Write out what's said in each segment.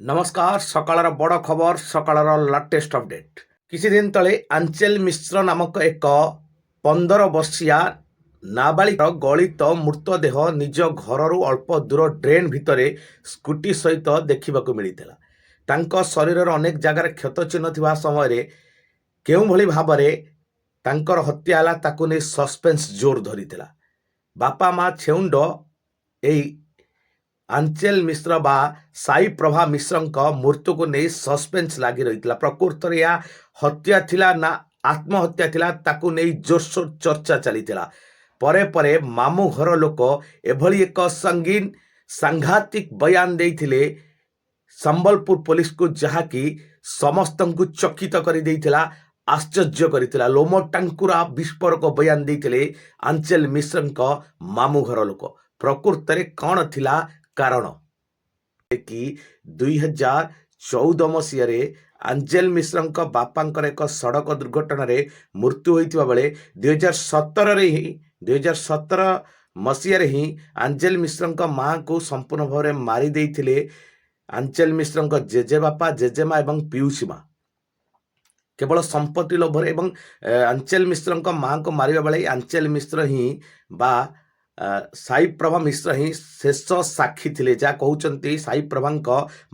नमस्कार सकाळर बड़ खबर सकाळर लाटेस्ट अपडेट किसी दिन तले आंचल मिश्र नामक एक 15 वर्षिया नाबालिग गलित मृतदेह निज घर अल्प दूर ड्रेन भितर स्कूटी सहित देखा मिलता। तांको शरीर अनेक जगार क्षत चिन्ह थिबा समय केउ भली भाबरे तांकर हत्या होला ताकू नै सस्पेंस जोर धरिथिला। बापा माँ छेउंड एई आंचल मिश्र बा साई प्रभा मिश्र मृत्यु को नहीं सस्पेंस लगी रही। प्रकृत में यह हत्या थिला ना आत्महत्या थिला ताकू नहीं जोरसोर चर्चा चली। परे परे मामू घर लोक एभली एक संगीन सांघातिक बयान देइथिले संबलपुर पुलिस को, जहाँकि समस्त को चकित कर देइथिला, आश्चर्य करिथिला। लोम टांकुरा विस्फोरक बयान देइथिले आंचल मिश्र मामू घर लोक। प्रकृत में कौन थिला कारण कि 2014 मसीह आंचल मिश्र बापांकर एक सड़क दुर्घटना मृत्यु होता बेले 2017 मसीह ही आंचल मिश्र माँ को संपूर्ण भाव में मारी देइथिले आंचल मिश्र जेजे बापा, जेजेमा एवं पीयूसी माँ। केवल संपत्ति लोभर एवं आंचल मिश्र माँ को मारिबा बेले आंचल मिश्र ही बा साई प्रभा मिश्र ही शेष साक्षी थिले। जहाँ कहते साई प्रभा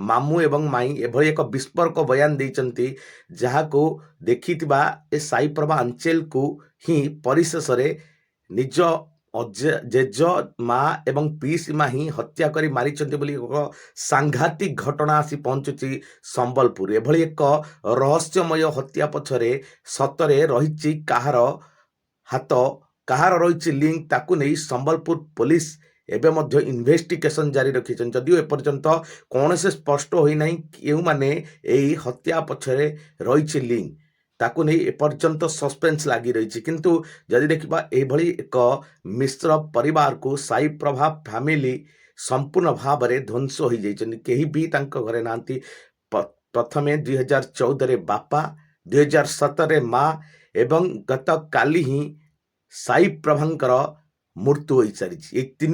मामू एवं माई एभली एक विस्फोरक बयान देइचंती, जहाँ को देखि ए साई प्रभा आंचल को ही परिशेष निज जेज माँ एवं पीसी माँ ही हत्या करी मारिचंती बोली एक सांघातिक घटना आसी पहुंचुची संबलपुर। एभली एक रहस्यमय हत्या पछरे सतरे रही कहार हाथ, कहार रही लिंक, ताकू नहीं संबलपुर पुलिस एवं मध्य इन्वेस्टिगेशन जारी रखी। जदिव एपर्यंत कौन से स्पष्ट होना क्यों माने यही हत्या पछरे रही लिंक, ताकू नहीं एपर्यंत सस्पेंस लगी रही। किंतु जदि देखा यह एक मिश्र परिवार को साई प्रभा फैमिली संपूर्ण भाव में ध्वंस हो जाती। कहीं भी घरे ना। प्रथमे 2014 बापा, 2017 माँ एवं गत काली ही साई प्रभांकर मृत्यु हो सारी। ये तीन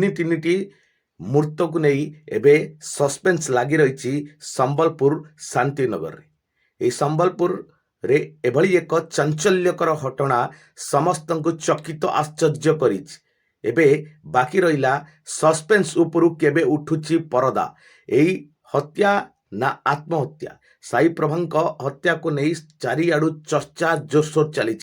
मृत्यु को नहीं एबे सस्पेंस लगी रही संबलपुर शांतिनगर रे। ये संबलपुर रे एभली एक चांचल्यकर घटना समस्त को चकित आश्चर्य करी। एबे बाकी रहिला सस्पेंस उपरु केबे उठुची परदा। एई हत्या ना आत्महत्या, साई प्रभांक हत्या को नहीं चारिआडू चर्चा जोरसोर चली।